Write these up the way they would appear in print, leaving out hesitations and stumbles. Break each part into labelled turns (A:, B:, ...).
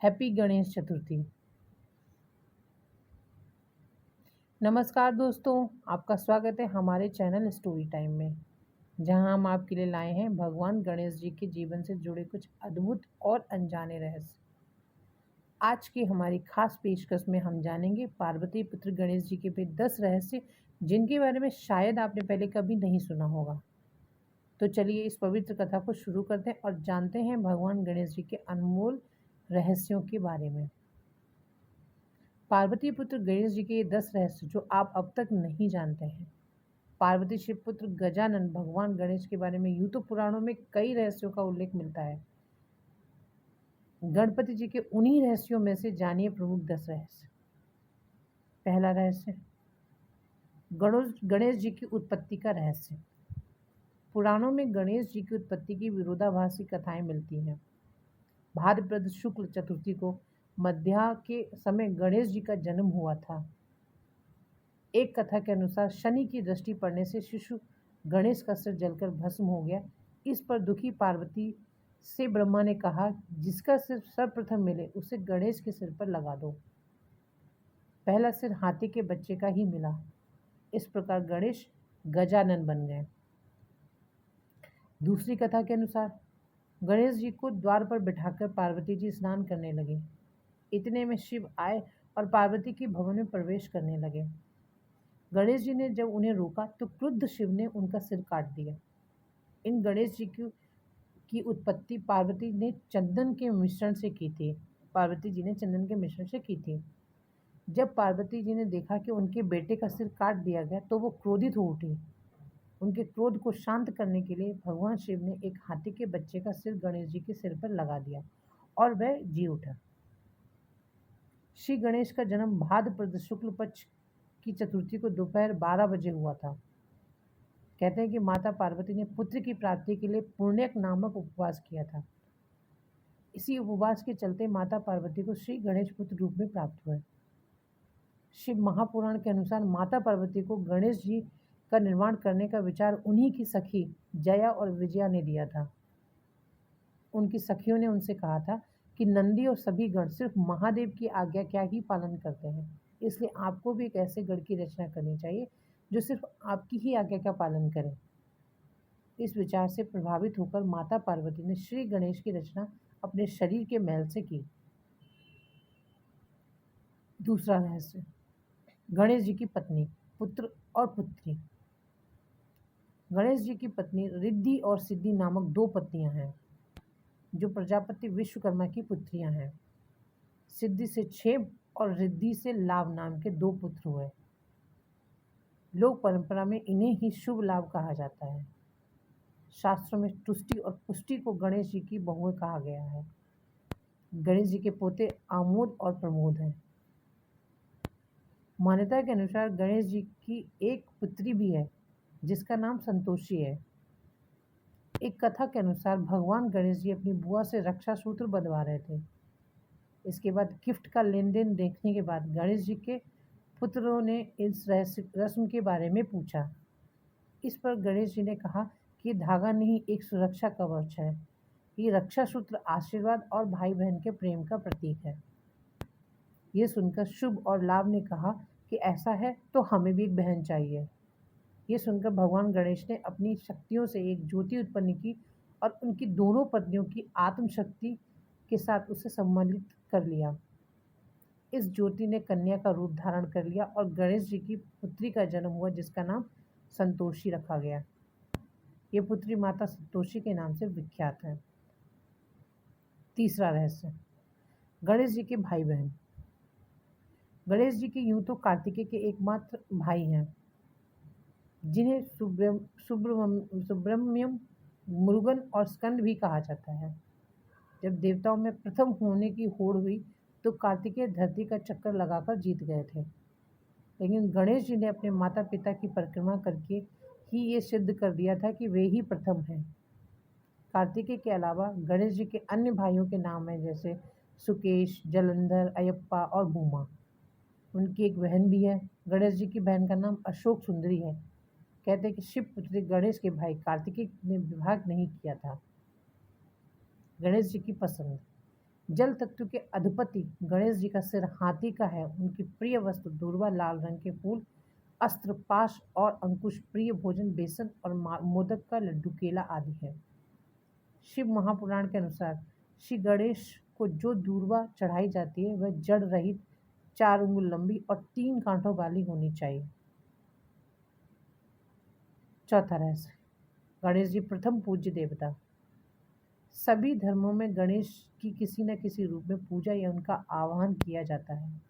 A: Happy Ganesh Chaturthi. नमस्कार दोस्तों, आपका स्वागत है हमारे चैनल स्टोरी टाइम में, जहां हम आपके लिए लाए हैं भगवान गणेश जी के जीवन से जुड़े कुछ अद्भुत और अनजाने रहस्य। आज की हमारी खास पेशकश में हम जानेंगे पार्वती पुत्र गणेश जी के वे 10 रहस्य जिनके बारे में शायद आपने पहले कभी नहीं सुना होगा। तो चलिए इस पवित्र कथा को शुरू करते हैं और जानते हैं भगवान गणेश जी के अनमोल रहस्यों के बारे में। पार्वती पुत्र गणेश जी के ये 10 रहस्य जो आप अब तक नहीं जानते हैं। पार्वती शिव पुत्र गजानन भगवान गणेश के बारे में यूं तो पुराणों में कई रहस्यों का उल्लेख मिलता है। गणपति जी के उन्हीं रहस्यों में से जानिए प्रमुख 10 रहस्य। पहला रहस्य, गणेश जी की उत्पत्ति का रहस्य। पुराणों में गणेश जी की उत्पत्ति की विरोधाभासी कथाएं मिलती हैं। भाद्रपद शुक्ल चतुर्थी को मध्या के समय गणेश जी का जन्म हुआ था। एक कथा के अनुसार शनि की दृष्टि पड़ने से शिशु गणेश का सिर जलकर भस्म हो गया। इस पर दुखी पार्वती से ब्रह्मा ने कहा, जिसका सिर सर्वप्रथम मिले उसे गणेश के सिर पर लगा दो। पहला सिर हाथी के बच्चे का ही मिला। इस प्रकार गणेश गजानन बन गए। दूसरी कथा के अनुसार गणेश जी को द्वार पर बिठाकर पार्वती जी स्नान करने लगे। इतने में शिव आए और पार्वती के भवन में प्रवेश करने लगे। गणेश जी ने जब उन्हें रोका तो क्रुद्ध शिव ने उनका सिर काट दिया। इन गणेश जी की उत्पत्ति पार्वती जी ने चंदन के मिश्रण से की थी। जब पार्वती जी ने देखा कि उनके बेटे का सिर काट दिया गया तो वो क्रोधित हो उठी। उनके क्रोध को शांत करने के लिए भगवान शिव ने एक हाथी के बच्चे का सिर गणेश जी के सिर पर लगा दिया और वह जी उठा। श्री गणेश का जन्म भाद्रपद शुक्ल पक्ष की चतुर्थी को दोपहर 12 बजे हुआ था। कहते हैं कि माता पार्वती ने पुत्र की प्राप्ति के लिए पुण्यक नामक उपवास किया था। इसी उपवास के चलते माता पार्वती को श्री गणेश पुत्र रूप में प्राप्त हुए। शिव महापुराण के अनुसार माता पार्वती को गणेश जी का निर्माण करने का विचार उन्हीं की सखी जया और विजया ने दिया था। उनकी सखियों ने उनसे कहा था कि नंदी और सभी गण सिर्फ महादेव की आज्ञा क्या ही पालन करते हैं, इसलिए आपको भी एक ऐसे गण की रचना करनी चाहिए जो सिर्फ आपकी ही आज्ञा का पालन करे। इस विचार से प्रभावित होकर माता पार्वती ने श्री गणेश की रचना अपने शरीर के मैल से की। दूसरा रहस्य, गणेश जी की पत्नी, पुत्र और पुत्री। गणेश जी की पत्नी रिद्धि और सिद्धि नामक 2 पत्नियां हैं, जो प्रजापति विश्वकर्मा की पुत्रियां हैं। सिद्धि से 6 और रिद्धि से लाभ नाम के 2 पुत्र हुए। लोक परंपरा में इन्हें ही शुभ लाभ कहा जाता है। शास्त्रों में तुष्टि और पुष्टि को गणेश जी की बहुएं कहा गया है। गणेश जी के पोते आमोद और प्रमोद हैं। मान्यता के अनुसार गणेश जी की एक पुत्री भी है जिसका नाम संतोषी है। एक कथा के अनुसार भगवान गणेश जी अपनी बुआ से रक्षा सूत्र बंधवा रहे थे। इसके बाद गिफ्ट का लेन देन देखने के बाद गणेश जी के पुत्रों ने इस रस्म के बारे में पूछा। इस पर गणेश जी ने कहा कि ये धागा नहीं, एक सुरक्षा कवच है। ये रक्षा सूत्र आशीर्वाद और भाई बहन के प्रेम का प्रतीक है। ये सुनकर शुभ और लाभ ने कहा कि ऐसा है तो हमें भी एक बहन चाहिए। ये सुनकर भगवान गणेश ने अपनी शक्तियों से एक ज्योति उत्पन्न की और उनकी दोनों पत्नियों की आत्मशक्ति के साथ उसे सम्मिलित कर लिया। इस ज्योति ने कन्या का रूप धारण कर लिया और गणेश जी की पुत्री का जन्म हुआ, जिसका नाम संतोषी रखा गया। ये पुत्री माता संतोषी के नाम से विख्यात है। तीसरा रहस्य, गणेश जी के भाई बहन। गणेश जी के यूं तो कार्तिकेय के एकमात्र भाई हैं, जिन्हें सुब्रमण्यम, मुरुगन और स्कंद भी कहा जाता है। जब देवताओं में प्रथम होने की होड़ हुई तो कार्तिकेय धरती का चक्कर लगाकर जीत गए थे, लेकिन गणेश जी ने अपने माता पिता की परिक्रमा करके ही ये सिद्ध कर दिया था कि वे ही प्रथम हैं। कार्तिकेय के अलावा गणेश जी के अन्य भाइयों के नाम हैं, जैसे सुकेश, जलंधर, अयप्पा और भूमा। उनकी एक बहन भी है। गणेश जी की बहन का नाम अशोक सुंदरी है। कहते हैं कि शिव पुत्र गणेश के भाई कार्तिकेय ने विवाह नहीं किया था। गणेश जी की पसंद। जल तत्व के अधिपति गणेश जी का सिर हाथी का है। उनकी प्रिय वस्तु दूर्वा, लाल रंग के फूल, अस्त्र, पाश और अंकुश, प्रिय भोजन बेसन और मोदक का लड्डू, केला आदि है। शिव महापुराण के अनुसार श्री गणेश को जो दूर्वा चढ़ाई जाती है वह जड़ रहित, 4 अंगुल लंबी और 3 कांटों वाली होनी चाहिए। चौथा रहस्य, गणेश जी प्रथम पूज्य देवता। सभी धर्मों में गणेश की किसी न किसी रूप में पूजा या उनका आवाहन किया जाता है।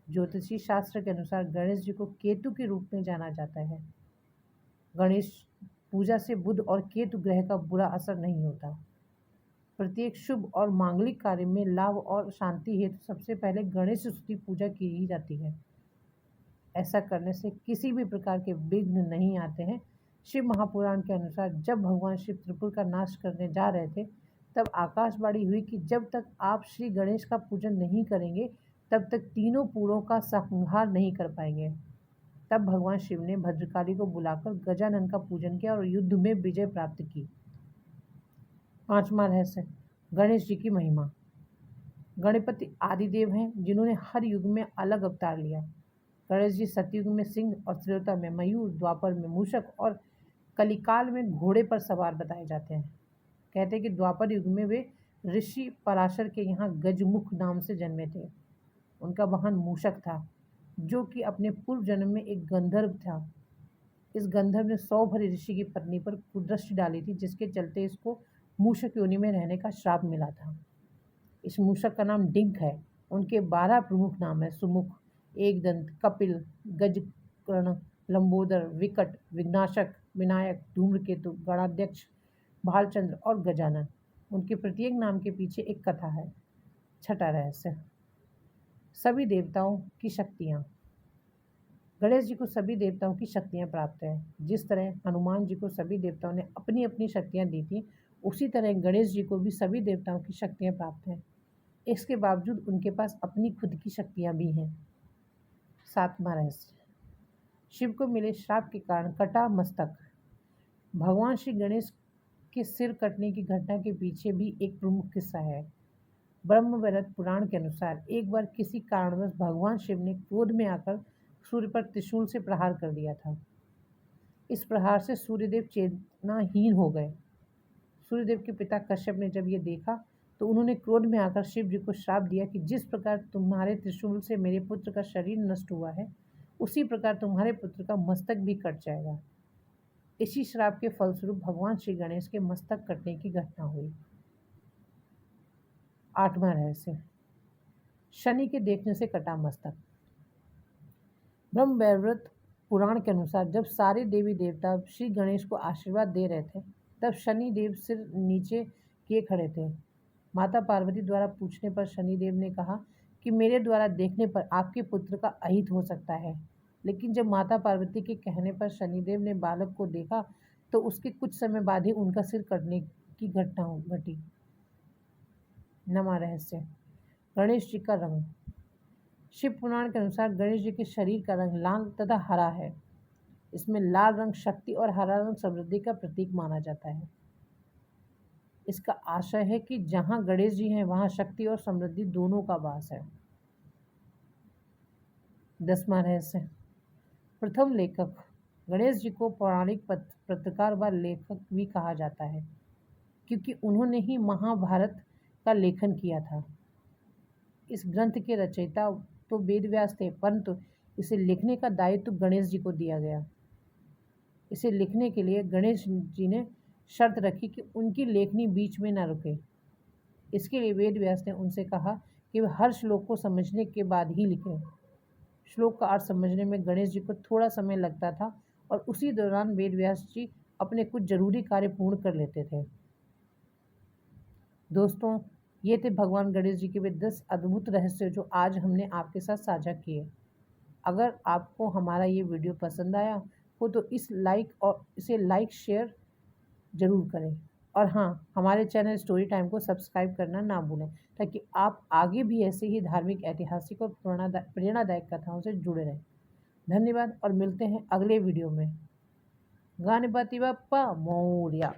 A: ज्योतिषी शास्त्र के अनुसार गणेश जी को केतु के रूप में जाना जाता है। गणेश पूजा से बुध और केतु ग्रह का बुरा असर नहीं होता। प्रत्येक शुभ और मांगलिक कार्य में लाभ और शांति हेतु सबसे पहले गणेश स्तुति पूजा की ही जाती है। ऐसा करने से किसी भी प्रकार के विघ्न नहीं आते हैं। शिव महापुराण के अनुसार जब भगवान शिव त्रिपुर का नाश करने जा रहे थे, तब आकाशवाणी हुई कि जब तक आप श्री गणेश का पूजन नहीं करेंगे, तब तक तीनों पुरों का संहार नहीं कर पाएंगे। तब भगवान शिव ने भद्रकाली को बुलाकर गजानन का पूजन किया और युद्ध में विजय प्राप्त की। 5वां रहस्य, गणेश जी की महिमा। गणपति आदिदेव हैं, जिन्होंने हर युग में अलग अवतार लिया। गणेश जी सतयुग में सिंह और त्रेता में मयूर, द्वापर में मूषक और कलिकाल में घोड़े पर सवार बताए जाते हैं। कहते हैं कि द्वापर युग में वे ऋषि पराशर के यहाँ गजमुख नाम से जन्मे थे। उनका वाहन मूषक था, जो कि अपने पूर्व जन्म में एक गंधर्व था। इस गंधर्व ने सौभरी ऋषि की पत्नी पर कुदृष्टि डाली थी, जिसके चलते इसको मूषक योनि में रहने का श्राप मिला था। इस मूषक का नाम डिंक है। उनके 12 प्रमुख नाम है: सुमुख, एकदंत, कपिल, गजकर्ण, लंबोदर, विकट, विघ्नाशक, विनायक, धूम्रकेतु, गणाध्यक्ष, भालचंद्र और गजानन। उनके प्रत्येक नाम के पीछे एक कथा है। छठा रहस्य, सभी देवताओं की शक्तियाँ। गणेश जी को सभी देवताओं की शक्तियाँ प्राप्त हैं। जिस तरह हनुमान जी को सभी देवताओं ने अपनी अपनी शक्तियाँ दी थी, उसी तरह गणेश जी को भी सभी देवताओं की शक्तियाँ प्राप्त हैं। इसके बावजूद उनके पास अपनी खुद की शक्तियाँ भी हैं। 7वां रहस्य, शिव को मिले श्राप के कारण कटा मस्तक। भगवान श्री गणेश के सिर कटने की घटना के पीछे भी एक प्रमुख किस्सा है। ब्रह्मवैवर्त पुराण के अनुसार एक बार किसी कारणवश भगवान शिव ने क्रोध में आकर सूर्य पर त्रिशूल से प्रहार कर दिया था। इस प्रहार से सूर्यदेव चेतनाहीन हो गए। सूर्यदेव के पिता कश्यप ने जब ये देखा, तो उन्होंने क्रोध में आकर शिव जी को श्राप दिया कि जिस प्रकार तुम्हारे त्रिशूल से मेरे पुत्र का शरीर नष्ट हुआ है, उसी प्रकार तुम्हारे पुत्र का मस्तक भी कट जाएगा। इसी श्राप के फलस्वरूप भगवान श्री गणेश के मस्तक कटने की घटना हुई। 8वां रहस्य, शनि के देखने से कटा मस्तक। ब्रह्मवैवर्त पुराण के अनुसार जब सारे देवी देवता श्री गणेश को आशीर्वाद दे रहे थे, तब शनि देव सिर नीचे किए खड़े थे। माता पार्वती द्वारा पूछने पर शनिदेव ने कहा कि मेरे द्वारा देखने पर आपके पुत्र का अहित हो सकता है। लेकिन जब माता पार्वती के कहने पर शनिदेव ने बालक को देखा, तो उसके कुछ समय बाद ही उनका सिर कटने की घटना घटी। 9वां रहस्य, गणेश जी का रंग। शिव पुराण के अनुसार गणेश जी के शरीर का रंग लाल तथा हरा है। इसमें लाल रंग शक्ति और हरा रंग समृद्धि का प्रतीक माना जाता है। इसका आशय है कि जहाँ गणेश जी हैं, वहाँ शक्ति और समृद्धि दोनों का वास है। 10वां रहस्य, प्रथम लेखक। गणेश जी को पौराणिक पत्रकार व लेखक भी कहा जाता है, क्योंकि उन्होंने ही महाभारत का लेखन किया था। इस ग्रंथ के रचयिता तो वेदव्यास थे, परंतु इसे लिखने का दायित्व गणेश जी को दिया गया। इसे लिखने के लिए गणेश जी ने शर्त रखी कि उनकी लेखनी बीच में न रुके। इसके लिए वेदव्यास ने उनसे कहा कि वे हर श्लोक को समझने के बाद ही लिखें। श्लोक का अर्थ समझने में गणेश जी को थोड़ा समय लगता था और उसी दौरान वेदव्यास जी अपने कुछ जरूरी कार्य पूर्ण कर लेते थे। दोस्तों, ये थे भगवान गणेश जी के वे 10 अद्भुत रहस्य जो आज हमने आपके साथ साझा किए। अगर आपको हमारा ये वीडियो पसंद आया हो तो इसे लाइक शेयर ज़रूर करें। और हाँ, हमारे चैनल स्टोरी टाइम को सब्सक्राइब करना ना भूलें, ताकि आप आगे भी ऐसे ही धार्मिक, ऐतिहासिक और प्रेरणादायक कथाओं से जुड़े रहें। धन्यवाद और मिलते हैं अगले वीडियो में। गणपति बप्पा मोरया।